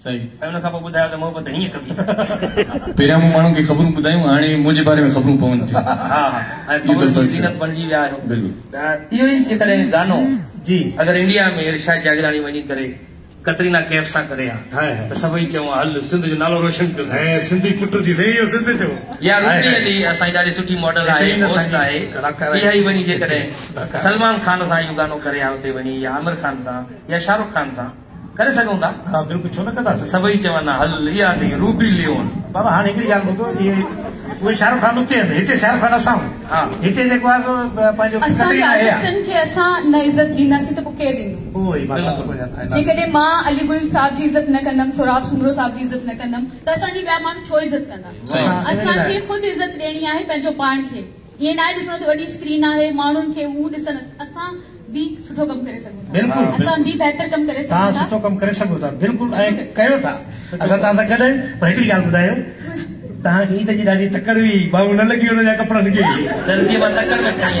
सही उन खां पोइ ॿुधायो त मोहबत हीअं कबी पहिरियां मूं माण्हुनि खे ख़बरूं ॿुधायूं हाणे मुंहिंजे बारे में ख़बरूं पवनि थियूं हा ऐं ज़ीनत बणिजी विया आहियो बिल्कुलु इहो ई जेकॾहिं गानो जी अगरि इंडिया में इरशाद जागरानी वञी करे कतरीना कैफ सां करे हा त सभई चऊं हल सिंध जो नालो रोशन कयो सिंधी पुट थी सही हो सिंध जो या रूबी अली असांजी ॾाढी सुठी मॉडल आहे होस्ट आहे इहा ई वञी जेकॾहिं सलमान खान सां इहो गानो करे हा उते वञी या आमिर खान सां या शाहरुख खान सां करे सघूं था हाँ बिल्कुल छो न कंदासीं सभई चवनि हल इहा नहीं रूबी लियोन बाबा हाणे हिकिड़ी ॻाल्हि ॿुधो इहे उहे शाहरुख खान उते आहिनि हिते शाहरुख खान असां हा हिते जेको आहे पंहिंजो असांजे आर्टिस्टनि खे असां न इज़त ॾींदासीं त पोइ केरु ॾींदो उहो ई मां सभु ॿुधायां जेकॾहिं मां अली गुल साहब जी इज़त न कंदमि सोराब सुमरो साहब जी इज़त न कंदमि त असांजी ॿिया माण्हू छो इज़त कंदा असांखे ख़ुदि इज़त ॾियणी आहे पंहिंजो पाण खे ईअं न आहे ॾिसणो त वॾी स्क्रीन आहे माण्हुनि खे उहो ॾिसनि असां भी सुठो कमु करे सघूं था बिल्कुल असां भी बहितर कमु करे सघूं था सुठो कमु करे सघूं था बिल्कुलु ऐं कयो था असां तव्हां सां गॾु पर हिकिड़ी ॻाल्हि ॿुधायो तव्हांखे ईद जी ॾाढी तकड़ हुई बाबू न लॻी हुनजा कपिड़नि खे दर्जीअ मां तकड़ में खणी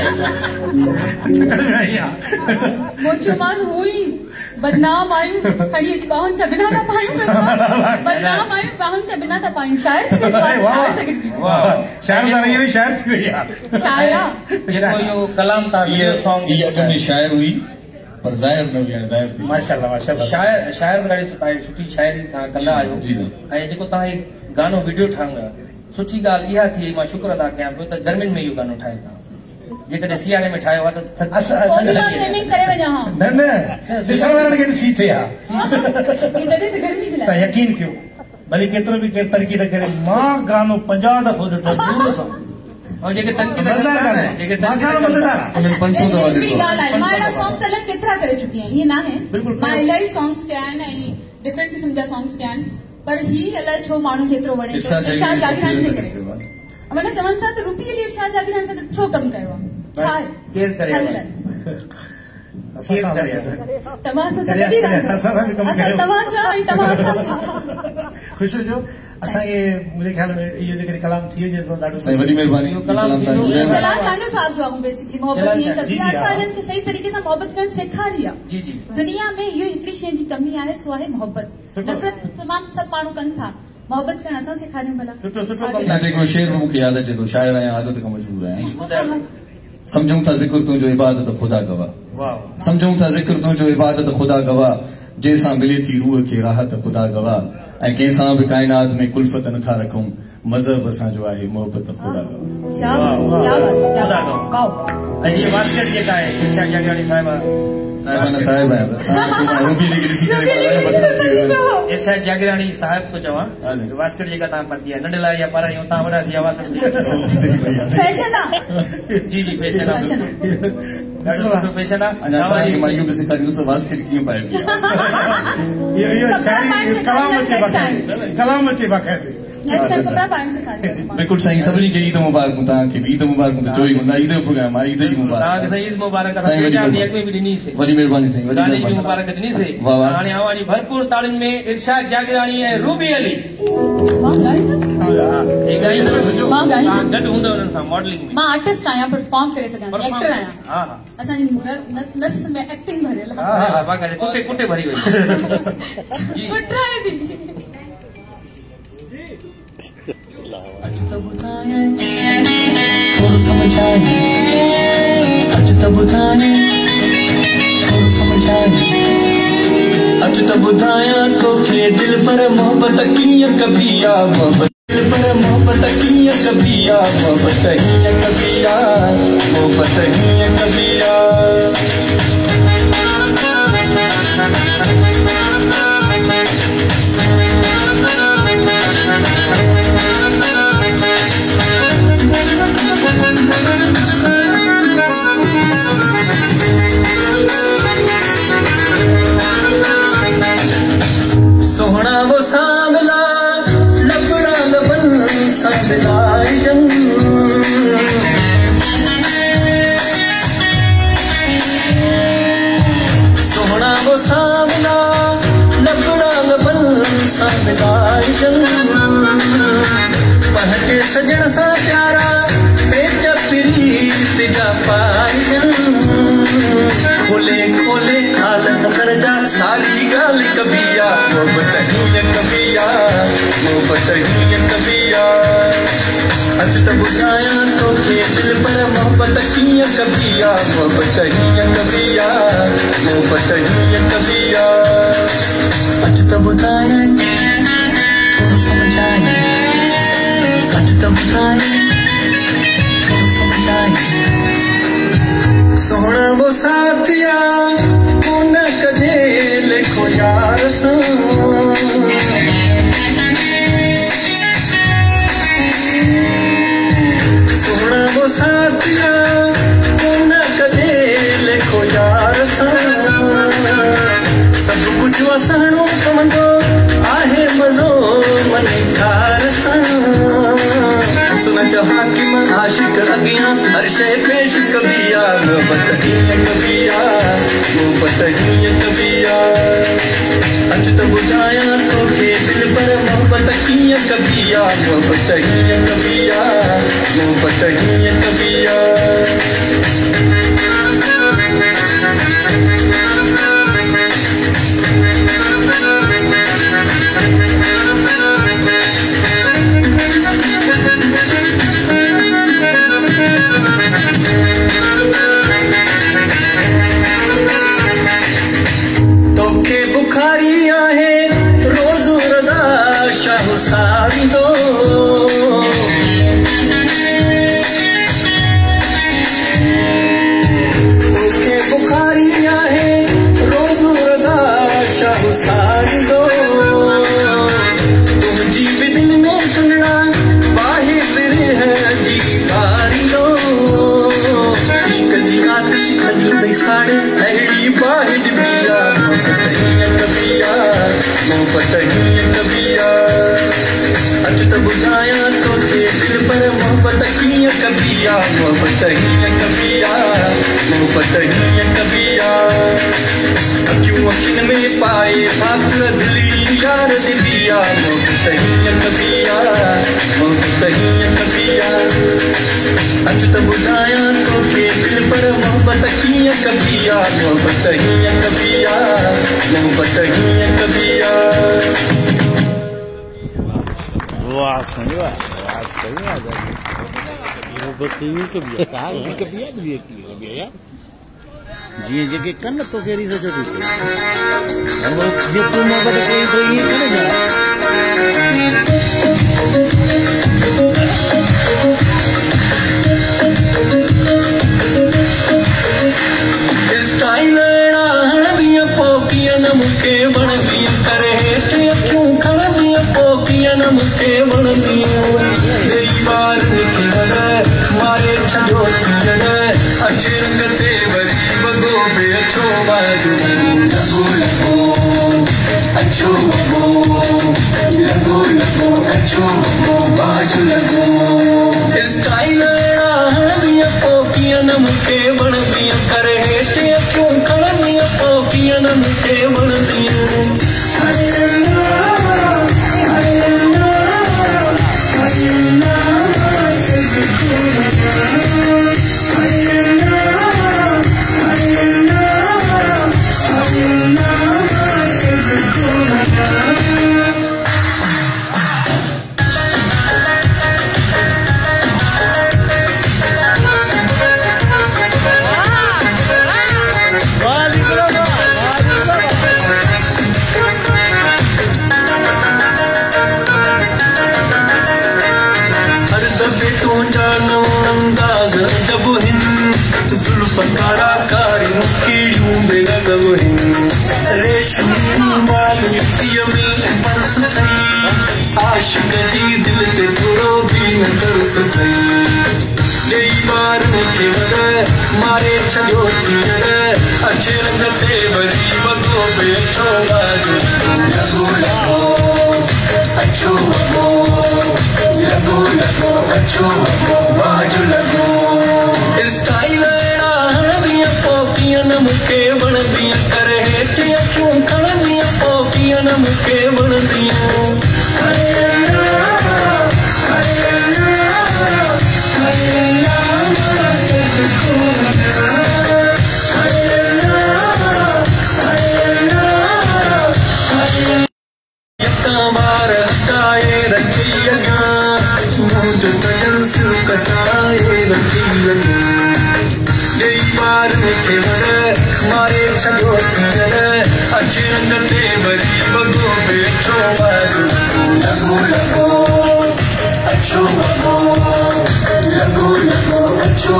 आई मोचमास हुई बदनाम आयूं खड़ी थी बाहुन के बिना ना पायूं बदनाम आयूं बाहुन के बिना ना पायूं शायद वाह शायद आ रही है शायद थी वई आहे शायद जेको यो कलाम था वीडियो सॉन्ग ये अगर में शायर हुई पर जाहिर न हुई जाहिर थी माशाल्लाह माशाल्लाह शायर ॾाढी सुठी शायरी तव्हां कंदा आहियो ऐं जेको तव्हां गानो वीडियो ठाहियो सुठी ॻाल्हि इहा थी मां शुक्र अदा कयां पियो त गर्मियुनि में इहो गानो ठाहियो था जेकॾहिं सियारे में ठाहियो आहे त स्विमिंग करे वञा हां न न ॾिसण वारनि खे बि सी थिए हा तॾहिं त गर्मी त यकीन कयो भले केतिरो बि केरु तरक़ी न करे मां गानो 50 दफ़ो ॾिठो दूर सां और जेके तनक़ीद जेके उन्हनि 500 दफ़ा हिकिड़ी ॾिठो ॻाल्हि आहे मां अहिड़ा सॉन्ग्स अलॻि केतिरा करे चुकी आहियां ईअं न आहे मां इलाही सॉन्ग्स कया आहिनि ऐं डिफरेंट क़िस्म जा सॉन्ग्स कया आहिनि पर ही अलाए छो माण्हू खे एतिरो वणे थो इरशाद जागरानी जे करे माना चवनि था त रूपी अली इरशाद जागरानी सां छो कमु कयो आहे छा आहे केरु करे तव्हां सां गॾु असां तव्हां जा ऐं तव्हां असां ख़ुशि हुजो असांखे मुंहिंजे ख़्याल में इहो जेकॾहिं कलाम थी वञे त ॾाढो साईं वॾी महिरबानी ये जलाल खान साहब जो आहे बेसिकली मोहब्बत ईअं कबी आहे असां हिननि खे सही तरीक़े सां मोहब्बत करणु सेखारी आहे दुनिया में इहो हिकिड़ी शइ जी कमी आहे सो आहे मोहब्बत नफ़रत तमामु सभु माण्हू कनि था मोहब्बत करणु असां सेखारियूं भला हिन हिकिड़ो शेर मूंखे यादि अचे थो शायर आहियां आदत खां मजबूर आहियां समझूं था ज़िक्र तुंहिंजो इबादत ख़ुदा गवाह समझूं था ज़िक्र तुंहिंजो इबादत ख़ुदा गवाह जंहिंसां मिले थी रूह खे राहत ख़ुदा गवाह ऐं कंहिंसां बि काइनात में कुल्फत नथा रखूं मज़हब असांजो आहे मोहब्बत ख़ुदा गवाह ऐं जीअं वास्केट जेका आहे इरशाद जागरानी साहिब इरशाद जागरानी साहिब तो चवां वास्केट जेका तव्हां पाती आहे नंढला या पर तव्हां वॾा थी विया वास्केट फैशन आहे जी जी फैशन आहे ॾाढो सुठो फैशन आहे मां इहो बि सेखारींदुसि वास्केट कीअं पाइबी आहे इहो शायरी कलाम अचे बाक़ाइदे बिल्कुलु साईं सभिनी खे ईद मुबारक तव्हांखे ईद मुबारक त चोई हूंदा ईद जो प्रोग्राम आहे ईद जी मुबारक ईद मुबारक वॾी महिरबानी साईं मुबारक ॾिनीसीं हाणे आवाज़ भरपूर ताड़ियुनि में इरशाद जागरानी ऐं रूबी अली गॾु हूंदव हुननि सां मॉडलिंग में मां आर्टिस्ट आहियां परफॉर्म करे सघां एक्टर आहियां असांजी नस में एक्टिंग भरियल आहे कुटे भरी वई थोड़ा समझाए अज तब बुधाने थोड़ा समझाए अज तब बुधाया तो के दिल पर मोहब्बत किया कबिया दिल पर मोहब्बत किया कबिया मोहब्बत ही कबिया मोहब्बत ही कबिया सोहना वो सांगला लपड़ा लबन सांगलाए जंग सोहना वो सांगला लपड़ा लबन सांगलाए जंग पहचे सजन सा प्यारा बेचा प्रीत जा पाई जंग खोले खोले हाल अंदर जा सारी गाल कबिया मोहब्बत ही मोहब्बत ही कबिया अच त बुझाया तो के दिल पर मोहब्बत की कबिया मोहब्बत ही कबिया मोहब्बत ही कबिया अच त बुझाया थोड़ा समझाया अच त बुझाया थोड़ा समझाया सोना वो साथिया न कदे लिखो यार सोना वो साथिया न कदे लिखो यार सब कुछ वसाणो कमंदो आहे मज़ो मन कार सुन हाकिम आशिक अगियां हर शे पेश कबिया मोहब्बत ही कबिया मोहब्बत ही कबिया अच त बुझाया तो के दिल पर मोहब्बत की कबिया मोहब्बत ही कबिया मोहब्बत ही कबिया बुखारी आहे रोज रजा शाहसारी दो ओके बुखारी आहे रोज रजा शाहसारी दो तुम जी भी दिल में सुनना बाहे फिर है जी बारी दो इश्क जी आतिश खली दई साड़े अहड़ी बाहे डिबिया मोहब्बत ही कबिया अच त बुझाया तो के दिल पर मोहब्बत की कबिया मोहब्बत ही कबिया मोहब्बत ही कबिया क्यों अखिन में पाए पाक दिली यार दिबिया मोहब्बत ही कबिया मोहब्बत ही कबिया अच त बुझाया तो के दिल पर मोहब्बत की कबिया मोहब्बत ही कबिया मोहब्बत ही कबिया वाह सही बात मोहब्बत ही कबिया कबिया कबिया यार जी जेके कन तो केरी से छोटी हम जे तू मोहब्बत कोई तो ये करे जा स्टाइल राहण दिया पोकियां न मुके बन दिया करे क्यों खड़ दिया पोकियां न मुके बन दिया तेरी बार निकल मारे छजो तिजन अच्छे रंग ते वरी बगो बे अच्छो बाजू लगो लगो अच्छो लगो लगो अच्छो बाजू लगो स्टाइल राहण दिया पोकियां न मुके बन दिया करे क्यों खड़ दिया पोकियां न मुके बन दिया कलाकारी कीड़ियों बेगज़ब रेशमी माली में बरस गई आशिक जी दिल ते थोड़ो भी न तरस गई नई बार के वर मारे छजो तीर अच्छे रंग ते वरी बगो बे अच्छो बाजू लगो लगो अच्छो लगो लगो अच्छो बाजू लगो स्टाइल पोकियां न मुके बन दिया करे क्यों खड़ दिया पोकियां न मुके बन बार हटाए सैयदा मुझ तजन सिल कटाए रखी जई बार मिठे वर मारे छो थर अच्छे रंग ते वरी बगो बेचो मारू लगो लगो अच्छो लगो लगो लगो अच्छो